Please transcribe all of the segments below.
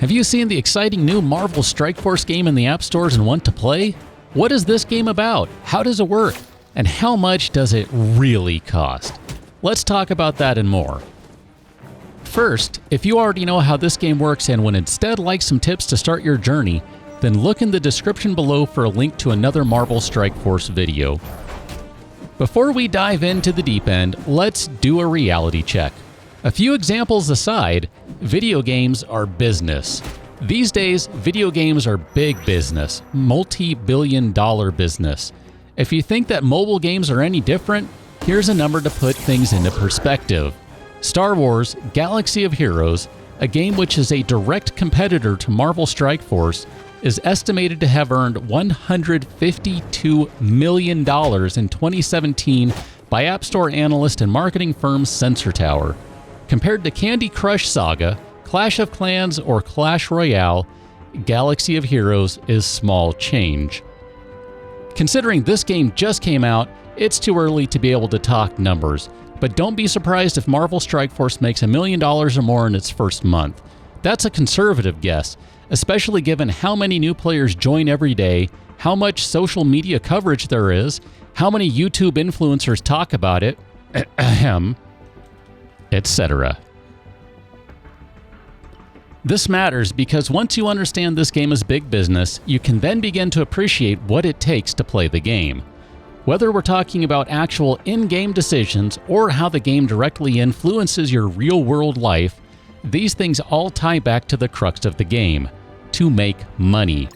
Have you seen the exciting new Marvel Strike Force game in the app stores and want to play? What is this game about? How does it work? And how much does it really cost? Let's talk about that and more. First, if you already know how this game works and would instead like some tips to start your journey, then look in the description below for a link to another Marvel Strike Force video. Before we dive into the deep end, let's do a reality check. A few examples aside, video games are business. These days, video games are big business, multi-billion-dollar business. If you think that mobile games are any different, here's a number to put things into perspective. Star Wars: Galaxy of Heroes, a game which is a direct competitor to Marvel Strike Force, is estimated to have earned $152 million in 2017 by App Store analyst and marketing firm Sensor Tower. Compared to Candy Crush Saga, Clash of Clans, or Clash Royale, Galaxy of Heroes is small change. Considering this game just came out, it's too early to be able to talk numbers, but don't be surprised if Marvel Strike Force makes $1 million or more in its first month. That's a conservative guess, especially given how many new players join every day, how much social media coverage there is, how many YouTube influencers talk about it, etc. This matters because once you understand this game is big business, you can then begin to appreciate what it takes to play the game. Whether we're talking about actual in-game decisions or how the game directly influences your real-world life, these things all tie back to the crux of the game: to make money.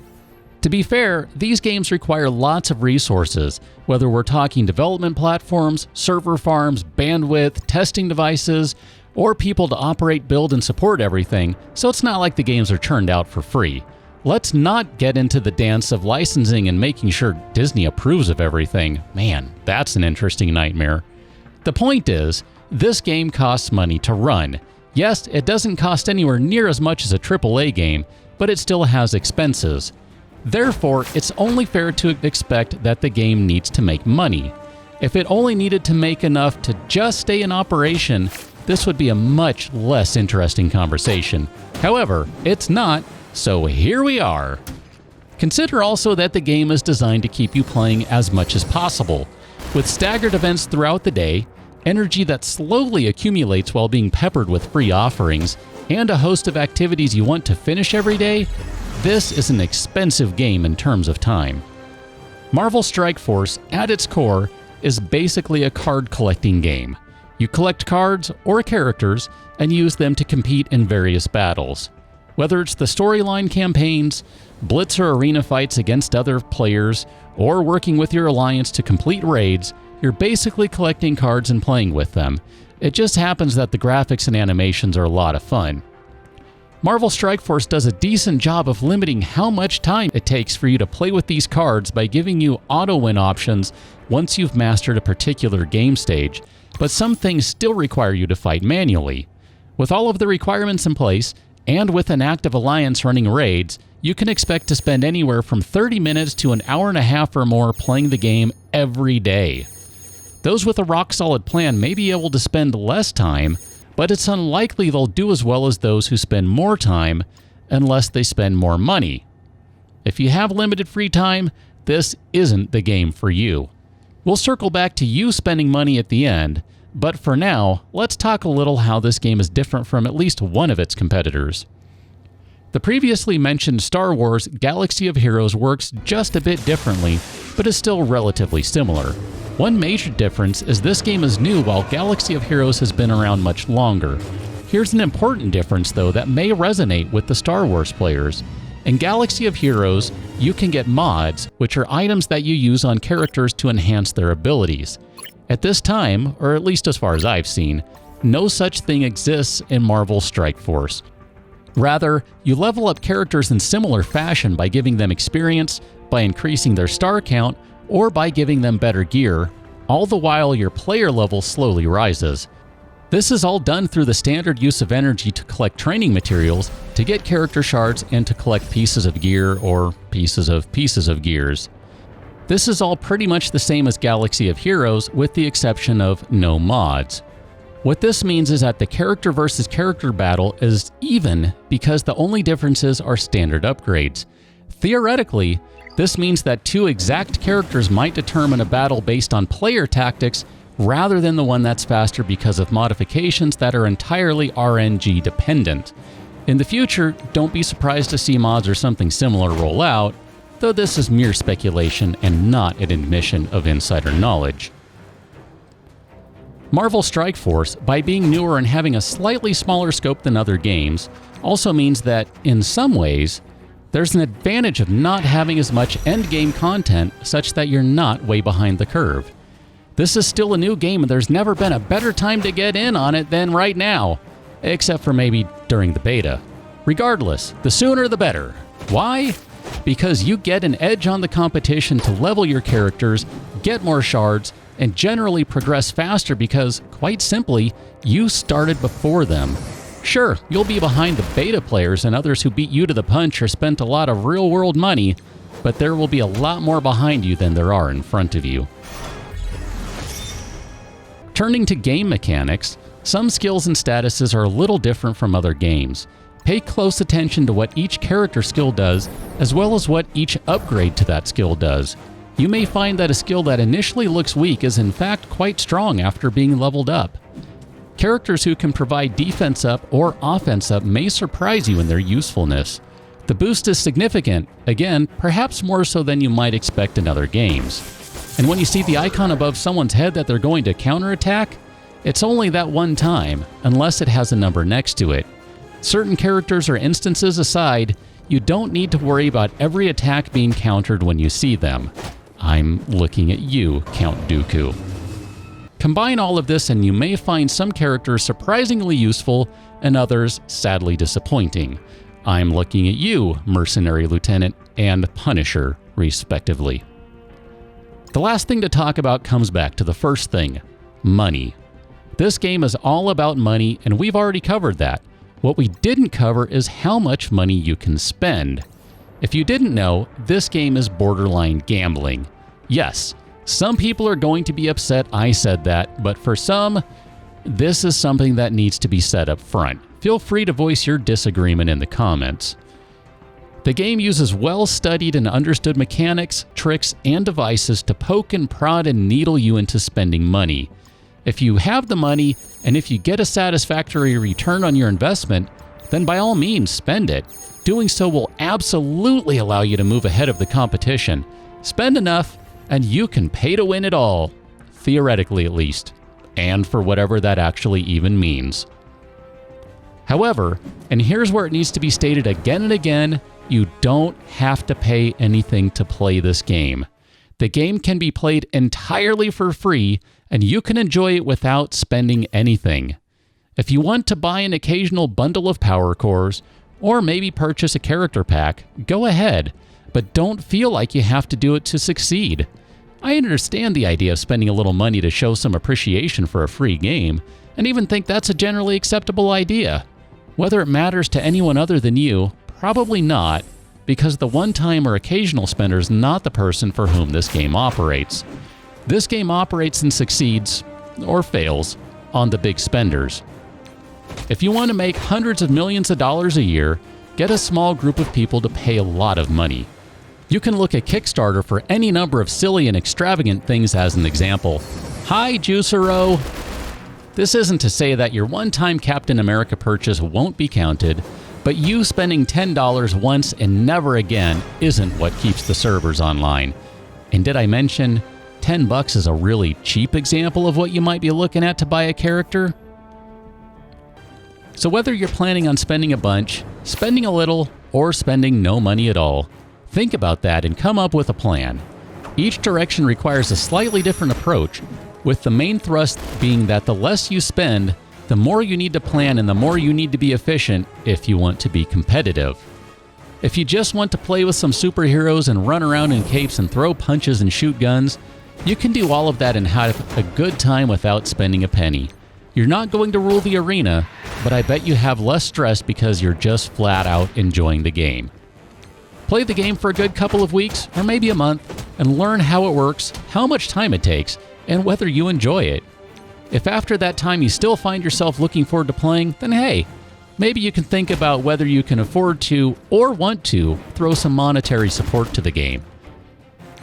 To be fair, these games require lots of resources, whether we're talking development platforms, server farms, bandwidth, testing devices, or people to operate, build, and support everything, so it's not like the games are churned out for free. Let's not get into the dance of licensing and making sure Disney approves of everything. Man, that's an interesting nightmare. The point is, this game costs money to run. Yes, it doesn't cost anywhere near as much as a AAA game, but it still has expenses. Therefore, it's only fair to expect that the game needs to make money. If it only needed to make enough to just stay in operation, this would be a much less interesting conversation. However, it's not, so here we are. Consider also that the game is designed to keep you playing as much as possible. With staggered events throughout the day, energy that slowly accumulates while being peppered with free offerings, and a host of activities you want to finish every day, this is an expensive game in terms of time. Marvel Strike Force, at its core, is basically a card collecting game. You collect cards or characters and use them to compete in various battles. Whether it's the storyline campaigns, blitz or arena fights against other players, or working with your alliance to complete raids, you're basically collecting cards and playing with them. It just happens that the graphics and animations are a lot of fun. Marvel Strike Force does a decent job of limiting how much time it takes for you to play with these cards by giving you auto-win options once you've mastered a particular game stage, but some things still require you to fight manually. With all of the requirements in place, and with an active alliance running raids, you can expect to spend anywhere from 30 minutes to an hour and a half or more playing the game every day. Those with a rock-solid plan may be able to spend less time, but it's unlikely they'll do as well as those who spend more time, unless they spend more money. If you have limited free time, this isn't the game for you. We'll circle back to you spending money at the end, but for now, let's talk a little how this game is different from at least one of its competitors. The previously mentioned Star Wars: Galaxy of Heroes works just a bit differently, but is still relatively similar. One major difference is this game is new while Galaxy of Heroes has been around much longer. Here's an important difference though that may resonate with the Star Wars players. In Galaxy of Heroes, you can get mods, which are items that you use on characters to enhance their abilities. At this time, or at least as far as I've seen, no such thing exists in Marvel Strike Force. Rather, you level up characters in similar fashion by giving them experience, by increasing their star count, or by giving them better gear, all the while your player level slowly rises. This is all done through the standard use of energy to collect training materials, to get character shards, and to collect pieces of gear or pieces of gears. This is all pretty much the same as Galaxy of Heroes with the exception of no mods. What this means is that the character versus character battle is even because the only differences are standard upgrades. Theoretically, this means that two exact characters might determine a battle based on player tactics rather than the one that's faster because of modifications that are entirely RNG dependent. In the future, don't be surprised to see mods or something similar roll out, though this is mere speculation and not an admission of insider knowledge. Marvel Strike Force, by being newer and having a slightly smaller scope than other games, also means that, in some ways, there's an advantage of not having as much endgame content such that you're not way behind the curve. This is still a new game and there's never been a better time to get in on it than right now, except for maybe during the beta. Regardless, the sooner the better. Why? Because you get an edge on the competition to level your characters, get more shards, and generally progress faster because, quite simply, you started before them. Sure, you'll be behind the beta players and others who beat you to the punch or spent a lot of real-world money, but there will be a lot more behind you than there are in front of you. Turning to game mechanics, some skills and statuses are a little different from other games. Pay close attention to what each character skill does, as well as what each upgrade to that skill does. You may find that a skill that initially looks weak is in fact quite strong after being leveled up. Characters who can provide defense up or offense up may surprise you in their usefulness. The boost is significant, again, perhaps more so than you might expect in other games. And when you see the icon above someone's head that they're going to counterattack, it's only that one time, unless it has a number next to it. Certain characters or instances aside, you don't need to worry about every attack being countered when you see them. I'm looking at you, Count Dooku. Combine all of this and you may find some characters surprisingly useful and others sadly disappointing. I'm looking at you, Mercenary Lieutenant and Punisher, respectively. The last thing to talk about comes back to the first thing, money. This game is all about money and we've already covered that. What we didn't cover is how much money you can spend. If you didn't know, this game is borderline gambling. Yes, some people are going to be upset I said that, but for some, this is something that needs to be said up front. Feel free to voice your disagreement in the comments. The game uses well-studied and understood mechanics, tricks, and devices to poke and prod and needle you into spending money. If you have the money, and if you get a satisfactory return on your investment, then by all means spend it. Doing so will absolutely allow you to move ahead of the competition. Spend enough, and you can pay to win it all. Theoretically, at least. And for whatever that actually even means. However, and here's where it needs to be stated again and again, you don't have to pay anything to play this game. The game can be played entirely for free, and you can enjoy it without spending anything. If you want to buy an occasional bundle of power cores, or maybe purchase a character pack, go ahead, but don't feel like you have to do it to succeed. I understand the idea of spending a little money to show some appreciation for a free game, and even think that's a generally acceptable idea. Whether it matters to anyone other than you, probably not, because the one-time or occasional spender is not the person for whom this game operates. This game operates and succeeds, or fails, on the big spenders. If you want to make hundreds of millions of dollars a year, get a small group of people to pay a lot of money. You can look at Kickstarter for any number of silly and extravagant things as an example. Hi, Juicero! This isn't to say that your one-time Captain America purchase won't be counted, but you spending $10 once and never again isn't what keeps the servers online. And did I mention, $10 is a really cheap example of what you might be looking at to buy a character? So whether you're planning on spending a bunch, spending a little, or spending no money at all, think about that and come up with a plan. Each direction requires a slightly different approach, with the main thrust being that the less you spend, the more you need to plan and the more you need to be efficient if you want to be competitive. If you just want to play with some superheroes and run around in capes and throw punches and shoot guns, you can do all of that and have a good time without spending a penny. You're not going to rule the arena, but I bet you have less stress because you're just flat out enjoying the game. Play the game for a good couple of weeks or maybe a month and learn how it works, how much time it takes, and whether you enjoy it. If after that time you still find yourself looking forward to playing, then hey, maybe you can think about whether you can afford to or want to throw some monetary support to the game.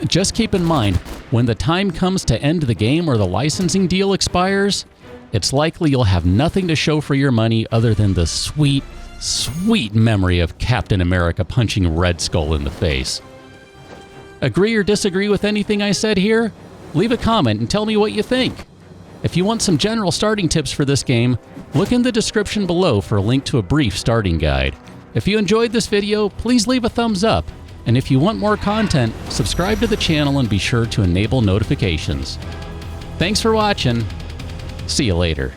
Just keep in mind, when the time comes to end the game or the licensing deal expires, it's likely you'll have nothing to show for your money other than the sweet, sweet memory of Captain America punching Red Skull in the face. Agree or disagree with anything I said here? Leave a comment and tell me what you think. If you want some general starting tips for this game, look in the description below for a link to a brief starting guide. If you enjoyed this video, please leave a thumbs up. And if you want more content, subscribe to the channel and be sure to enable notifications. Thanks for watching. See you later.